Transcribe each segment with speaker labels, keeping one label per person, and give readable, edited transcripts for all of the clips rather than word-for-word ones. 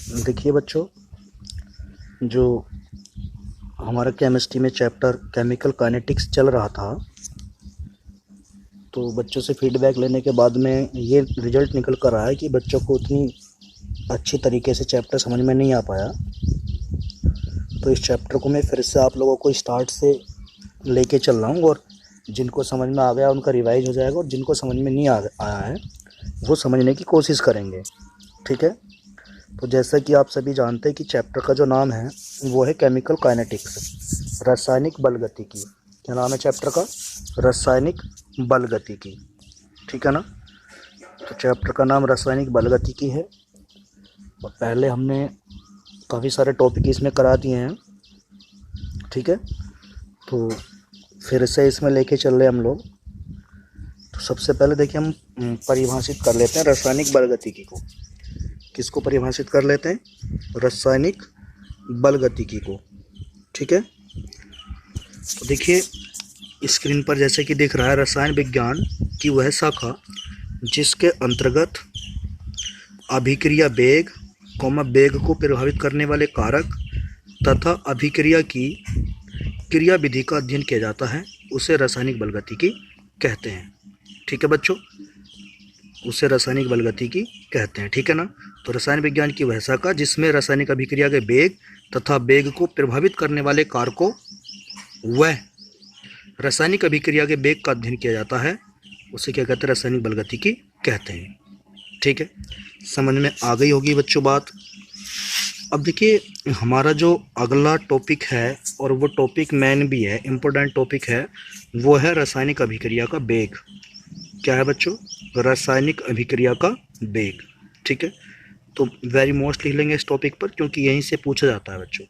Speaker 1: देखिए बच्चों, जो हमारा केमिस्ट्री में चैप्टर केमिकल काइनेटिक्स चल रहा था, तो बच्चों से फीडबैक लेने के बाद में ये रिजल्ट निकल कर आया कि बच्चों को उतनी अच्छी तरीके से चैप्टर समझ में नहीं आ पाया। तो इस चैप्टर को मैं फिर से आप लोगों को स्टार्ट से लेके चल रहा हूँ, और जिनको समझ में आ गया उनका रिवाइज हो जाएगा, और जिनको समझ में नहीं आया है वो समझने की कोशिश करेंगे। ठीक है। तो जैसा कि आप सभी जानते हैं कि चैप्टर का जो नाम है वो है केमिकल काइनेटिक्स, रासायनिक बलगतिकी। क्या नाम है चैप्टर का? रासायनिक बलगतिकी। ठीक है ना। तो चैप्टर का नाम रासायनिक बलगतिकी है, और पहले हमने काफ़ी सारे टॉपिक इसमें करा दिए हैं। ठीक है। तो फिर से इसमें लेके चल रहे हम लोग। तो सबसे पहले देखिए हम परिभाषित कर लेते हैं रासायनिक बलगतिकी को। किसको परिभाषित कर लेते हैं? रासायनिक बलगतिकी को। ठीक है। तो देखिए स्क्रीन पर जैसे कि दिख रहा है, रसायन विज्ञान की वह शाखा जिसके अंतर्गत अभिक्रिया वेग, वेग को प्रभावित करने वाले कारक तथा अभिक्रिया की क्रिया विधि का अध्ययन किया जाता है, उसे रासायनिक बलगतिकी कहते हैं। ठीक है बच्चों, उसे रासायनिक बलगतिकी कहते हैं। ठीक है ना। तो रसायन विज्ञान की वह शाखा जिसमें रासायनिक अभिक्रिया के वेग तथा वेग को प्रभावित करने वाले कारकों वह रासायनिक अभिक्रिया के वेग का अध्ययन किया जाता है, उसे क्या कहते हैं? रासायनिक बलगतिकी कहते हैं। ठीक है, समझ में आ गई होगी बच्चों बात। अब देखिए हमारा जो अगला टॉपिक है, और वो टॉपिक मेन भी है, इम्पोर्टेंट टॉपिक है, वो है रासायनिक अभिक्रिया का वेग। क्या है बच्चों? रासायनिक अभिक्रिया का वेग। ठीक है। तो वेरी मोस्ट लिख लेंगे इस टॉपिक पर, क्योंकि यहीं से पूछा जाता है बच्चों।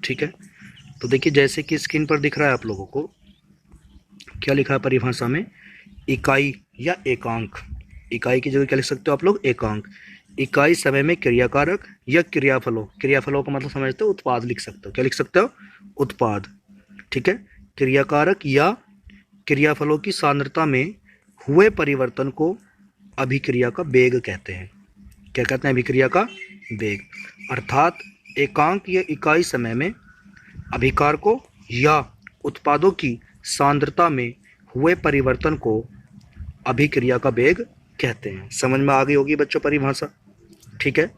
Speaker 1: ठीक है। तो देखिए जैसे कि स्क्रीन पर दिख रहा है आप लोगों को, क्या लिखा है परिभाषा में? इकाई या एकांक। इकाई की जगह क्या लिख सकते हो आप लोग? एकांक। इकाई समय में क्रियाकारक या क्रियाफलों, क्रियाफलों का मतलब समझते हो? उत्पाद लिख सकते हो। क्या लिख सकते हो? उत्पाद। ठीक है। क्रियाकारक या क्रियाफलों की सांद्रता में हुए परिवर्तन को अभिक्रिया का वेग कहते हैं। क्या कहते हैं? अभिक्रिया का वेग। अर्थात एकांक या इकाई समय में अभिकारकों या उत्पादों की सांद्रता में हुए परिवर्तन को अभिक्रिया का वेग कहते हैं। समझ में आ गई होगी बच्चों परिभाषा। ठीक है।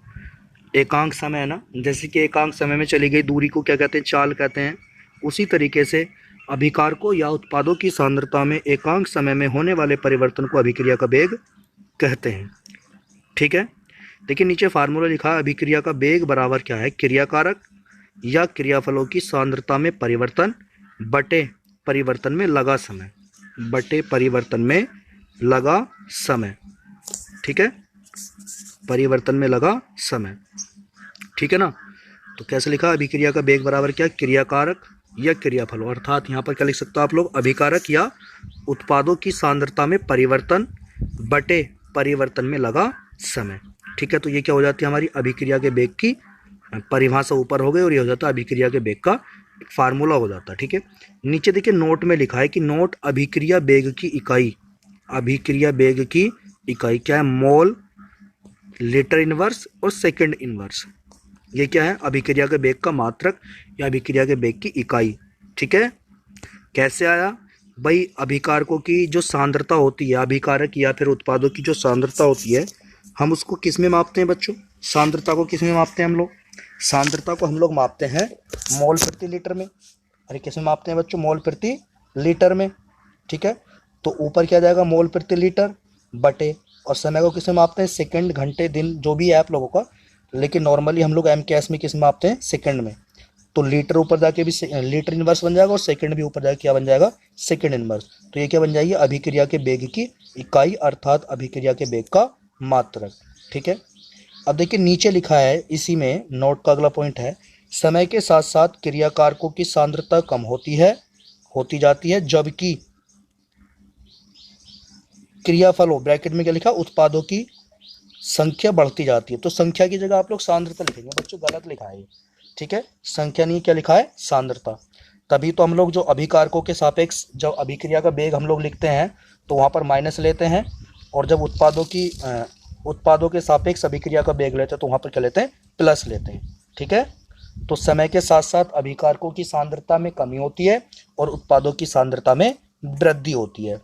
Speaker 1: एकांक समय है ना, जैसे कि एकांक समय में चली गई दूरी को क्या कहते हैं? चाल कहते हैं। उसी तरीके से अभिकारकों या उत्पादों की सांद्रता में एकांक समय में होने वाले परिवर्तन को अभिक्रिया का वेग कहते हैं। ठीक है। देखिए नीचे फार्मूला लिखा है, अभिक्रिया का वेग बराबर क्या है? क्रियाकारक या क्रियाफलों की सांद्रता में परिवर्तन बटे परिवर्तन में लगा समय, बटे परिवर्तन में लगा समय। ठीक है, परिवर्तन में लगा समय। ठीक है ना। तो कैसे लिखा? अभिक्रिया का वेग बराबर क्या? क्रियाकारक या क्रियाफलों, अर्थात यहाँ पर क्या लिख सकते हो आप लोग? अभिकारक या उत्पादों की सांद्रता में परिवर्तन बटे परिवर्तन में लगा समय। ठीक है। तो ये क्या हो जाती है? हमारी अभिक्रिया के वेग की परिभाषा ऊपर हो गई, और ये हो जाता है अभिक्रिया के वेग का फार्मूला हो जाता है। ठीक है। नीचे देखिए नोट में लिखा है कि नोट अभिक्रिया वेग की इकाई, अभिक्रिया वेग की इकाई क्या है? मोल, लीटर इनवर्स और सेकंड इनवर्स। ये क्या है? अभिक्रिया के वेग का मात्रक या अभिक्रिया के वेग की इकाई। ठीक है। कैसे आया भाई? अभिकारकों की जो सांद्रता होती है, अभिकारक या फिर उत्पादों की जो सांद्रता होती है, हम उसको किस में मापते हैं बच्चों? सांद्रता को किस में मापते हैं हम लोग? सांद्रता को हम लोग मापते हैं मोल प्रति लीटर में। अरे किस में मापते हैं बच्चों? मोल प्रति लीटर में। ठीक है। तो ऊपर क्या जाएगा? मोल प्रति लीटर बटे, और समय को किस में मापते हैं? सेकंड, घंटे, दिन, जो भी है आप लोगों का, लेकिन नॉर्मली हम लोग एमकेएस में किस में मापते हैं? सेकंड में। तो लीटर ऊपर जाके भी लीटर इनवर्स बन जाएगा, और सेकंड भी ऊपर जाके क्या बन जाएगा? Second inverse. तो ये क्या बन जाएगी? अभिक्रिया के वेग की इकाई, अर्थात अभिक्रिया के वेग का मात्रक। ठीक है। अब देखिए नीचे लिखा है इसी में, नोट का अगला पॉइंट है, समय के साथ साथ क्रियाकारकों की सांद्रता कम होती जाती है, जबकि क्रियाफलों, ब्रैकेट में क्या लिखा? उत्पादों की संख्या बढ़ती जाती है। तो संख्या की जगह आप लोग सांद्रता लिखेंगे बच्चों, गलत लिखा है ये। ठीक है। संख्या नहीं, क्या लिखा है? सांद्रता। तभी तो हम लोग जो अभिकारकों के सापेक्ष जब अभिक्रिया का वेग हम लोग लिखते हैं, तो वहाँ पर माइनस लेते हैं, और जब उत्पादों की उत्पादों के सापेक्ष अभिक्रिया का वेग लेते हैं तो वहां पर क्या लेते हैं, प्लस लेते हैं। ठीक है, तो समय के साथ साथ अभिकारकों की सांद्रता में कमी होती है और उत्पादों की सांद्रता में वृद्धि होती है।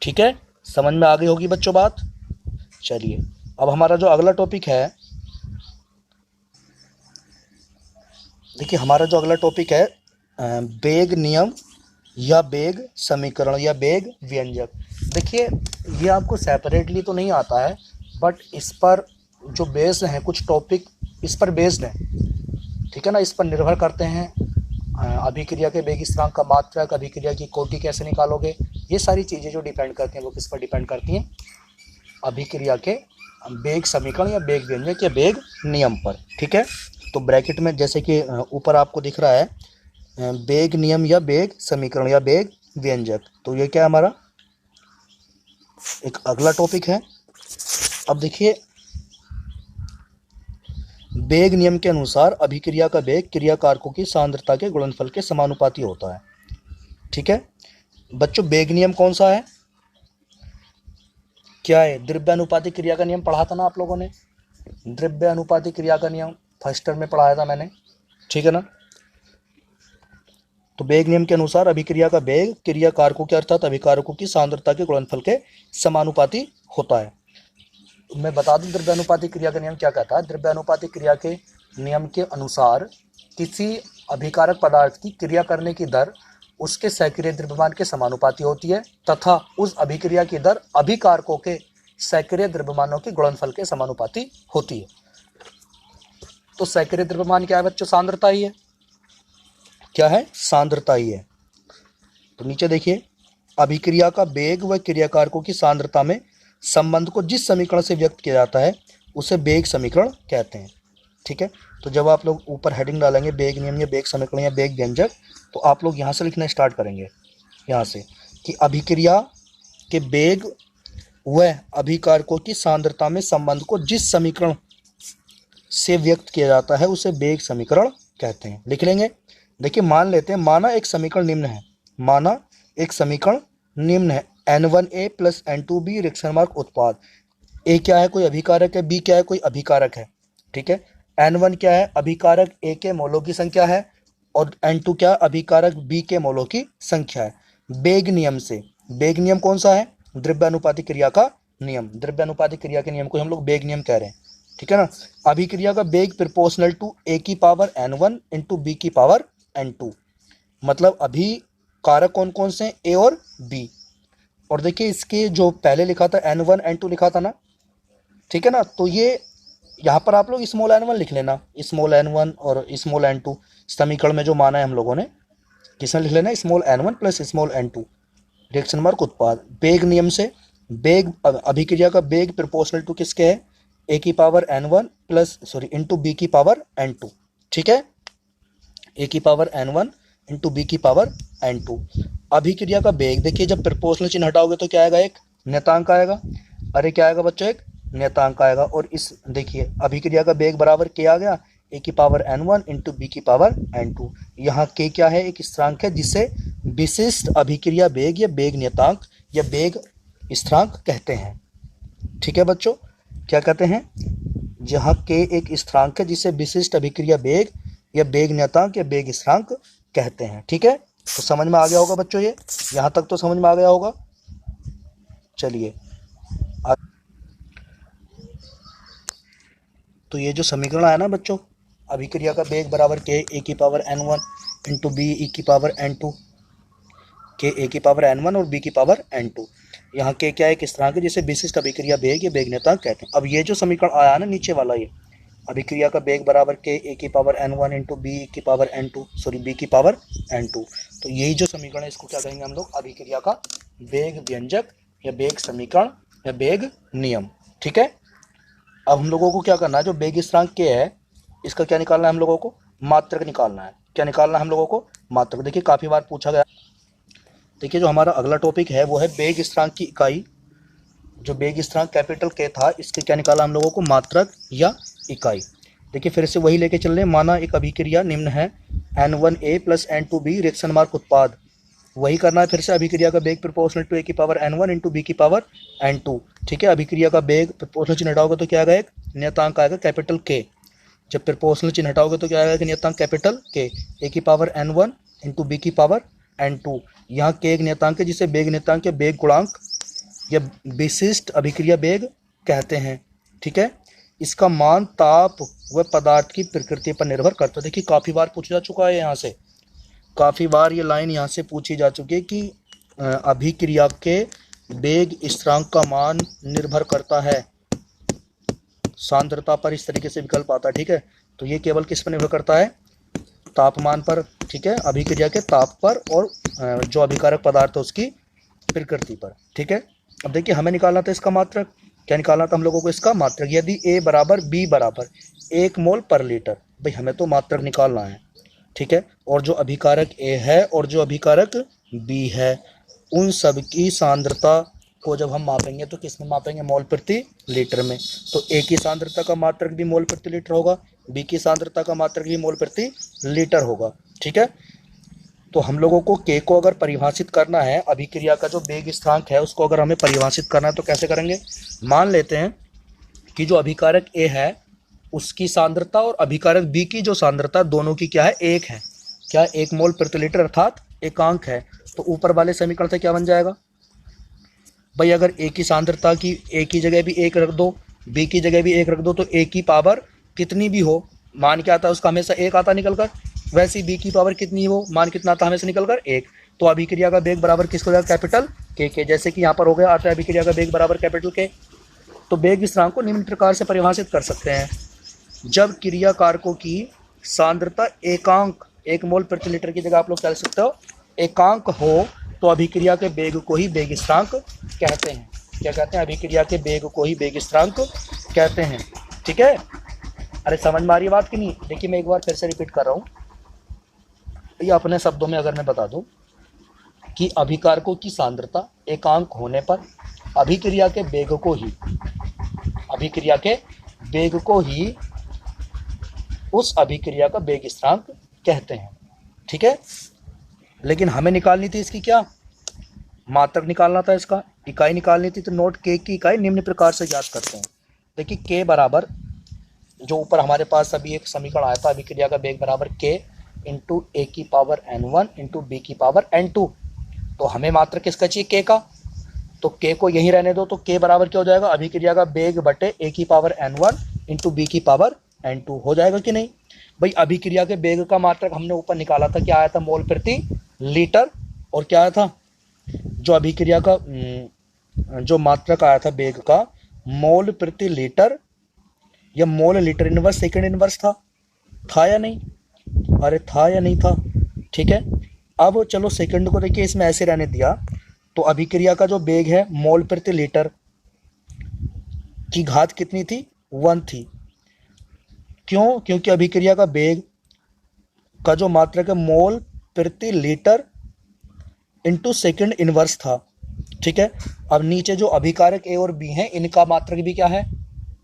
Speaker 1: ठीक है, समझ में आ गई होगी बच्चों बात। चलिए, अब हमारा जो अगला टॉपिक है, देखिए हमारा जो अगला टॉपिक है वेग नियम या वेग समीकरण या वेग व्यंजक। देखिए ये आपको सेपरेटली तो नहीं आता है, बट इस पर जो बेस्ड हैं कुछ टॉपिक इस पर बेस्ड हैं। ठीक है ना, इस पर निर्भर करते हैं अभिक्रिया के वेग स्थिरांक का मात्रक, अभिक्रिया की कोटि कैसे निकालोगे, ये सारी चीज़ें जो डिपेंड करती हैं वो किस पर डिपेंड करती हैं, अभिक्रिया के वेग समीकरण या वेग व्यंजक या वेग नियम पर। ठीक है, तो ब्रैकेट में जैसे कि ऊपर आपको दिख रहा है वेग नियम या वेग समीकरण या वेग व्यंजक, तो ये क्या है हमारा एक अगला टॉपिक है। अब देखिए वेग नियम के अनुसार अभिक्रिया का वेग क्रिया कारकों की सांद्रता के गुणनफल के समानुपाती होता है। ठीक है बच्चों, वेग नियम कौन सा है, क्या है, द्रव्यानुपातिक क्रिया का नियम पढ़ा था ना आप लोगों ने, द्रव्यानुपातिक क्रिया का नियम फर्स्ट टर्म में पढ़ाया था मैंने। ठीक है ना, तो वेग नियम के अनुसार अभिक्रिया का वेग क्रिया कारकों के अर्थात अभिकारकों की सांद्रता के गुणनफल के समानुपाती होता है। मैं बता दूं द्रव्यानुपातिक क्रिया का नियम क्या कहता है। द्रव्यानुपातिक क्रिया के नियम के अनुसार किसी अभिकारक पदार्थ की क्रिया करने की दर उसके सक्रिय द्रव्यमान के समानुपाती होती है तथा उस अभिक्रिया की दर अभिकारकों के सक्रिय द्रव्यमानों के गुणनफल के समानुपाती होती है। तो सक्रिय द्रव्यमान क्या है बच्चों, सांद्रता ही है। क्या है, सांद्रता ही है। तो नीचे देखिए अभिक्रिया का वेग व क्रियाकारकों की सांद्रता में संबंध को जिस समीकरण से व्यक्त किया जाता है उसे वेग समीकरण कहते हैं। ठीक है, तो जब आप लोग ऊपर हेडिंग डालेंगे वेग नियम या वेग समीकरण या वेग व्यंजक, तो आप लोग यहाँ से लिखना स्टार्ट करेंगे, यहाँ से कि अभिक्रिया के वेग व अभिकारकों की सांद्रता में संबंध को जिस समीकरण से व्यक्त किया जाता है उसे वेग समीकरण कहते हैं। लिख लेंगे। देखिए मान लेते हैं, माना एक समीकरण निम्न है, माना एक समीकरण निम्न है N1A plus N2B reaction mark उत्पाद। ए क्या है, कोई अभिकारक है, बी क्या है, कोई अभिकारक है। ठीक है, N1 क्या है, अभिकारक ए के मोलों की संख्या है और N2 क्या, अभिकारक बी के मोलों की संख्या है। वेग नियम से, वेग नियम कौन सा है, द्रव्यानुपातिक क्रिया का नियम, द्रव्यानुपातिक क्रिया के नियम को हम लोग वेग नियम कह रहे हैं। ठीक है ना, अभिक्रिया का वेग प्रोपोर्शनल टू ए की पावर N1 इंटू बी की पावर N2, मतलब अभिकारक कौन कौन से, ए और बी। और देखिए इसके जो पहले लिखा था N1 N2 लिखा था ना, ठीक है ना, तो ये यहाँ पर आप लोग स्मॉल n1 लिख लेना, स्मॉल n1 और स्मॉल n2 समीकरण में जो माना है हम लोगों ने, किसने लिख लेना, small n1 plus small n2 reaction mark उत्पाद। वेग नियम से वेग अभिक्रिया का वेग प्रोपोर्शनल टू किसके है, ए की power N1 plus into B की पावर N2। ठीक है, ए की पावर N1 इंटू बी की पावर N2। अभिक्रिया का वेग देखिए जब प्रोपोर्शनल चिन्ह हटाओगे तो क्या आएगा, एक नियतांक आएगा। अरे क्या आएगा बच्चों, एक नियतांक आएगा। और इस देखिए अभिक्रिया का वेग बराबर क्या आ गया, ए की पावर N1 इंटू बी की पावर N2। यहाँ के क्या है, एक स्थिरांक है जिसे विशिष्ट अभिक्रिया वेग या वेग नियतांक या वेग स्थिरांक कहते हैं। ठीक है बच्चों, क्या कहते हैं, जहाँ के एक स्थिरांक है जिसे विशिष्ट अभिक्रिया वेग या वेग नियतांक या वेग स्थिरांक कहते हैं। ठीक है, तो समझ में आ गया होगा बच्चों, ये यहाँ तक तो समझ में आ गया होगा। चलिए, तो ये जो समीकरण आया ना बच्चों, अभिक्रिया का वेग बराबर के ए की power N1 into B E की पावर N2, के ए की पावर N1 और बी की पावर N2। यहाँ के क्या है, एक स्थिरांक है जिसे विशिष्ट अभिक्रिया वेग या वेग नियतांक कहते हैं। अब ये जो समीकरण आया ना नीचे वाला, ये अभिक्रिया का वेग बराबर के ए की पावर N1 इंटू बी की पावर N2 बी की पावर N2, तो यही जो समीकरण है इसको क्या कहेंगे हम लोग, अभिक्रिया का वेग व्यंजक या वेग समीकरण या वेग नियम। ठीक है, अब हम लोगों को क्या करना है, जो वेग स्थिरांक के है इसका क्या निकालना है हम लोगों को, मात्रक निकालना है। क्या निकालना है हम लोगों को, मात्रक। देखिए काफ़ी बार पूछा गया। देखिए जो हमारा अगला टॉपिक है वो है वेग स्थिरांक की इकाई। जो वेग स्थिरांक कैपिटल के था इसके क्या निकाला हम लोगों को, मात्रक या इकाई। देखिए फिर से वही लेके चल रहे हैं, माना एक अभिक्रिया निम्न है N1A plus N2B reaction mark उत्पाद। वही करना है फिर से, अभिक्रिया का बेग प्रोपोर्शनल टू ए की पावर n1 इंटू बी की पावर n2। ठीक है, अभिक्रिया का बेग प्रोपोर्शनल चिन्ह हटाओगे तो क्या आएगा, एक नियतांक आएगा कैपिटल के। जब प्रोपोर्शनल चिन्ह हटाओगे तो क्या आएगा, एक नियतांक कैपिटल के, ए की पावर n1 इंटू बी की पावर n2। यहाँ के एक नियतांक है जिसे बेग नियतांक या बेग गुणांक या विशिष्ट अभिक्रिया बेग कहते हैं। ठीक है, इसका मान ताप व पदार्थ की प्रकृति पर निर्भर करता है। देखिए काफ़ी बार पूछा जा चुका है, यहाँ से काफ़ी बार ये लाइन यहाँ से पूछी जा चुकी है कि अभिक्रिया के बेग स्थिरांक का मान निर्भर करता है सांद्रता पर। इस तरीके से विकल्प आता है। ठीक है, तो ये केवल किस पर निर्भर करता है, तापमान पर। ठीक है, अभिक्रिया के ताप पर और जो अभिकारक पदार्थ है उसकी प्रकृति पर। ठीक है, अब देखिए हमें निकालना था इसका मात्रक। क्या निकालना था हम लोगों को, इसका मात्रक। यदि ए बराबर बी बराबर 1 मोल पर लीटर, भाई हमें तो मात्रक निकालना है। ठीक है, और जो अभिकारक ए है और जो अभिकारक बी है, उन सब की सांद्रता को जब हम मापेंगे तो किस में मापेंगे, मोल प्रति लीटर में। तो ए की सांद्रता का मात्रक भी मोल प्रति लीटर होगा, बी की सांद्रता का मात्रक भी मोल प्रति लीटर होगा। ठीक है, तो हम लोगों को के को अगर परिभाषित करना है, अभिक्रिया का जो बेग स्थिरांक है उसको अगर हमें परिभाषित करना है तो कैसे करेंगे। मान लेते हैं कि जो अभिकारक ए है उसकी सांद्रता और अभिकारक बी की जो सांद्रता दोनों की क्या है, एक है। क्या, 1 मोल प्रति लीटर अर्थात एकांक है। तो ऊपर वाले समीकरण से क्या बन जाएगा भाई, अगर ए की सांद्रता की ए की जगह भी 1 रख दो, बी की जगह भी 1 रख दो, तो ए की पावर कितनी भी हो, मान क्या आता है उसका हमेशा 1 आता निकल कर। वैसे ही बी की पावर कितनी हो, मान कितना आता हमेशा निकल कर 1। तो अभिक्रिया का बेग बराबर किसको जाएगा, कैपिटल के। जैसे कि यहाँ पर हो गया, आता है अभिक्रिया का बेग बराबर कैपिटल के। तो बेग स्थिरांक को निम्न प्रकार से परिभाषित कर सकते हैं। जब क्रिया कारकों की सांद्रता एकांक, 1 मोल प्रति लीटर की जगह आप लोग क्या लिख सकते हो, एकांक हो, तो अभिक्रिया के बेग को ही बेग स्थिरांक कहते हैं। क्या कहते हैं, अभिक्रिया के बेग को ही बेग स्थिरांक कहते हैं। ठीक है, अरे समझ में आ रही है बात कि नहीं। देखिए मैं एक बार फिर से रिपीट कर रहा हूँ, ये अपने शब्दों में अगर मैं बता दूं कि अभिकारकों की सांद्रता एकांक होने पर अभिक्रिया के बेग को ही, अभिक्रिया के बेग को ही उस अभिक्रिया का बेग स्थिरांक कहते हैं। ठीक है, लेकिन हमें निकालनी थी इसकी क्या, मात्रक निकालना था, इसका इकाई निकालनी थी। तो नोट के की इकाई निम्न प्रकार से ज्ञात करते हैं। देखिए के बराबर, जो ऊपर हमारे पास अभी एक समीकरण आया था, अभिक्रिया का बेग बराबर के इंटू ए की पावर n1 इंटू बी की पावर n2। तो हमें मात्रक किसका चाहिए, के का। तो के को यहीं रहने दो, तो के बराबर क्या हो जाएगा, अभिक्रिया का बेग बटे ए की पावर n1 इंटू बी की पावर n2 हो जाएगा कि नहीं। भाई अभिक्रिया के बेग का मात्रक हमने ऊपर निकाला था, क्या आया था, मोल प्रति लीटर। और क्या आया था, जो अभिक्रिया का जो मात्रक आया था बेग का, मोल प्रति लीटर या mole litre inverse second inverse था या नहीं, अरे था या नहीं था। ठीक है, अब चलो सेकंड को देखिए इसमें ऐसे रहने दिया, तो अभिक्रिया का जो बेग है मोल प्रति लीटर की घात कितनी थी, 1 थी। क्यों, क्योंकि अभिक्रिया का बेग का जो मात्रक है मोल प्रति लीटर इंटू सेकंड इनवर्स था। ठीक है, अब नीचे जो अभिकारक ए और बी हैं इनका मात्रक भी क्या है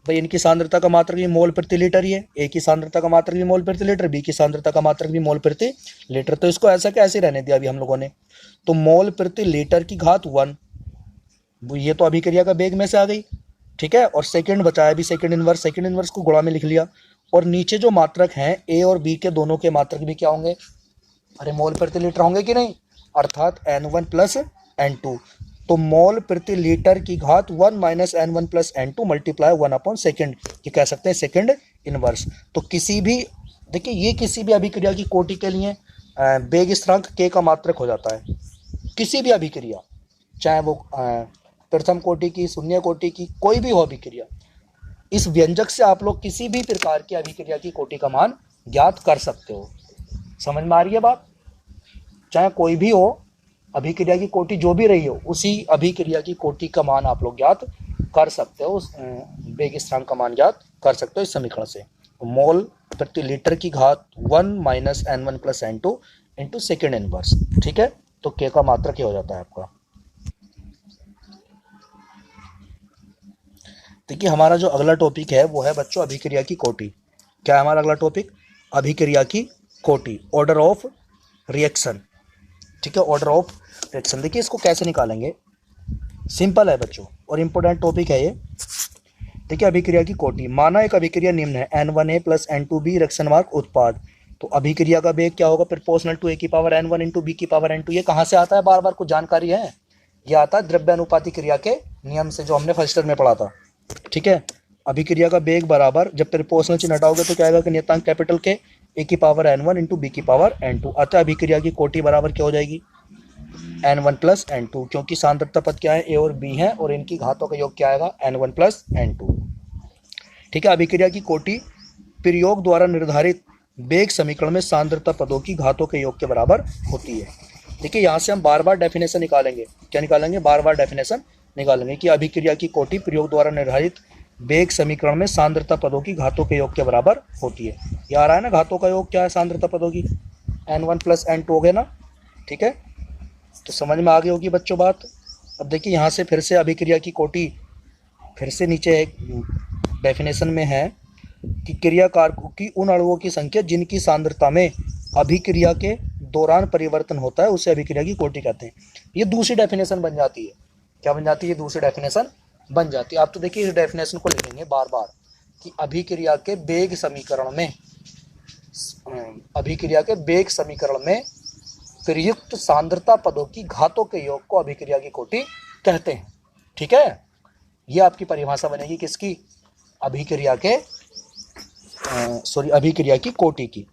Speaker 1: भाई, इनकी सांद्रता का मात्रक भी मोल प्रति लीटर ही है। ए की सांद्रता का मात्रक भी मोल प्रति लीटर, बी की सांद्रता का मात्रक भी मोल प्रति लीटर। तो इसको ऐसा कैसे रहने दिया अभी हम लोगों ने, तो मोल प्रति लीटर की घात 1, ये तो अभिक्रिया का बेग में से आ गई। ठीक है, और सेकंड बचाया भी सेकंड इनवर्स को गुणा में लिख लिया। और नीचे जो मात्रक हैं ए और बी के दोनों के मात्रक भी क्या होंगे, अरे मोल प्रति लीटर होंगे कि नहीं, अर्थात n1 प्लस n2। तो मोल प्रति लीटर की घात 1 minus n1 plus n2 multiply 1/सेकंड, ये कह सकते हैं सेकंड इनवर्स। तो किसी भी, देखिए ये किसी भी अभिक्रिया की कोटि के लिए बेग स्थिरांक के का मात्रक हो जाता है। किसी भी अभिक्रिया, चाहे वो प्रथम कोटि की, शून्य कोटि की, कोई भी हो अभिक्रिया, इस व्यंजक से आप लोग किसी भी प्रकार की अभिक्रिया की कोटि का मान ज्ञात कर सकते हो। समझ में आ रही है बात, चाहे कोई भी हो अभिक्रिया की कोटि जो भी रही हो, उसी अभिक्रिया की कोटि का मान आप लोग ज्ञात कर सकते हो, उस बेग स्थिरांक का मान ज्ञात कर सकते हो इस समीकरण से। मोल प्रति लीटर की घात 1 minus n1 plus n2 into second inverse. ठीक है, तो के का मात्रक क्या हो जाता है आपका। देखिए हमारा जो अगला टॉपिक है वो है बच्चों अभिक्रिया की कोटि। क्या है हमारा अगला टॉपिक, अभिक्रिया की कोटि, ऑर्डर ऑफ रिएक्शन। ठीक है, ऑर्डर ऑफ रिएक्शन। देखिए इसको कैसे निकालेंगे, सिंपल है बच्चों और इम्पोर्टेंट टॉपिक है ये। देखिए अभिक्रिया की कोटि, माना एक अभिक्रिया निम्न है N1A plus N2B reaction mark उत्पाद, तो अभिक्रिया का वेग क्या होगा, प्रोपोर्शनल टू A की पावर N1 इंटू B की पावर N2। ये कहाँ से आता है, बार बार कुछ जानकारी है, ये आता है द्रव्यानुपाती क्रिया के नियम से, जो हमने फर्स्ट ईयर में पढ़ा था। ठीक है, अभिक्रिया का वेग बराबर, जब प्रोपोर्शनल चिन्ह हटाओगे तो क्या आएगा कि नियतांक कैपिटल के A की पावर N1 इंटू B की पावर N2। अतः अभिक्रिया की कोटि बराबर क्या हो जाएगी, N1 प्लस N2, क्योंकि सांद्रता पद क्या है, A और B है, और इनकी घातों का योग क्या आएगा, N1 प्लस N2। ठीक है, अभिक्रिया की कोटि प्रयोग द्वारा निर्धारित वेग समीकरण में सांद्रता पदों की घातों के योग के बराबर होती है। देखिए यहाँ से हम बार बार डेफिनेशन निकालेंगे, क्या निकालेंगे, बार बार डेफिनेशन निकालेंगे कि अभिक्रिया की कोटि प्रयोग द्वारा निर्धारित वेग समीकरण में सांद्रता पदों की घातों के योग के बराबर होती है। ये आ रहा है ना, घातों का योग क्या है सांद्रता पदों की, N1 प्लस N2 हो गया ना। ठीक है, तो समझ में आ गई होगी बच्चों बात। अब देखिए यहाँ से फिर से अभिक्रिया की कोटि, फिर से नीचे एक डेफिनेशन में है कि क्रिया कारकों की उन अणुओं की संख्या जिनकी सांद्रता में अभिक्रिया के दौरान परिवर्तन होता है उसे अभिक्रिया की कोटि कहते हैं। ये दूसरी डेफिनेशन बन जाती है, क्या बन जाती है, ये दूसरी डेफिनेशन बन जाती है। आप तो देखिए इस डेफिनेशन को लिखेंगे बार बार कि अभिक्रिया के वेग समीकरण में, अभिक्रिया के वेग समीकरण में प्रयुक्त सांद्रता पदों की घातों के योग को अभिक्रिया की कोटि कहते हैं। ठीक है, ये आपकी परिभाषा बनेगी किसकी, अभिक्रिया के अभिक्रिया की कोटि की।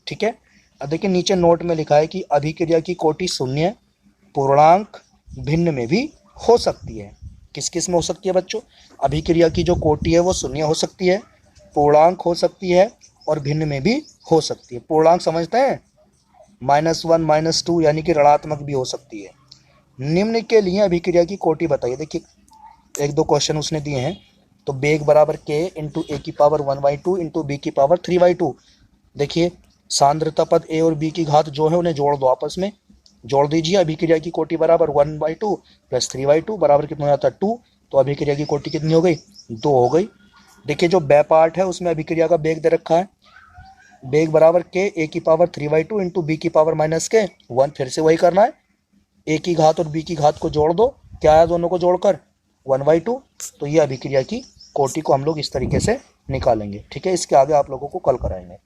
Speaker 1: ठीक है, अब देखिए नीचे नोट में लिखा है कि अभिक्रिया की कोटि शून्य, पूर्णांक, भिन्न में भी हो सकती है। किस किस में हो सकती है बच्चों, अभिक्रिया की जो कोटि है वो शून्य हो सकती है, पूर्णांक हो सकती है, और भिन्न में भी हो सकती है। पूर्णांक समझते हैं, -1 -2 यानी कि ऋणात्मक भी हो सकती है। निम्न के लिए अभिक्रिया की कोटि बताइए। देखिए एक दो क्वेश्चन उसने दिए हैं, तो वेग बराबर K इंटू A की पावर 1/2 इंटू B की पावर 3/2। देखिए सांद्रता पद A और B की घात जो है उन्हें जोड़ दो, आपस में जोड़ दीजिए। अभिक्रिया की कोटि बराबर 1/2 प्लस 3/2 बराबर कितना हो जाता है 2। तो अभिक्रिया की कोटि कितनी हो गई, 2 हो गई। देखिए जो बै पार्ट है उसमें अभिक्रिया का वेग दे रखा है, वेग बराबर K A की पावर 3/2 इंटू B की पावर -1। फिर से वही करना है, A की घात और B की घात को जोड़ दो, क्या आया दोनों को जोड़कर 1/2। तो ये अभिक्रिया की कोटि को हम लोग इस तरीके से निकालेंगे। ठीक है, इसके आगे आप लोगों को कल कराएंगे।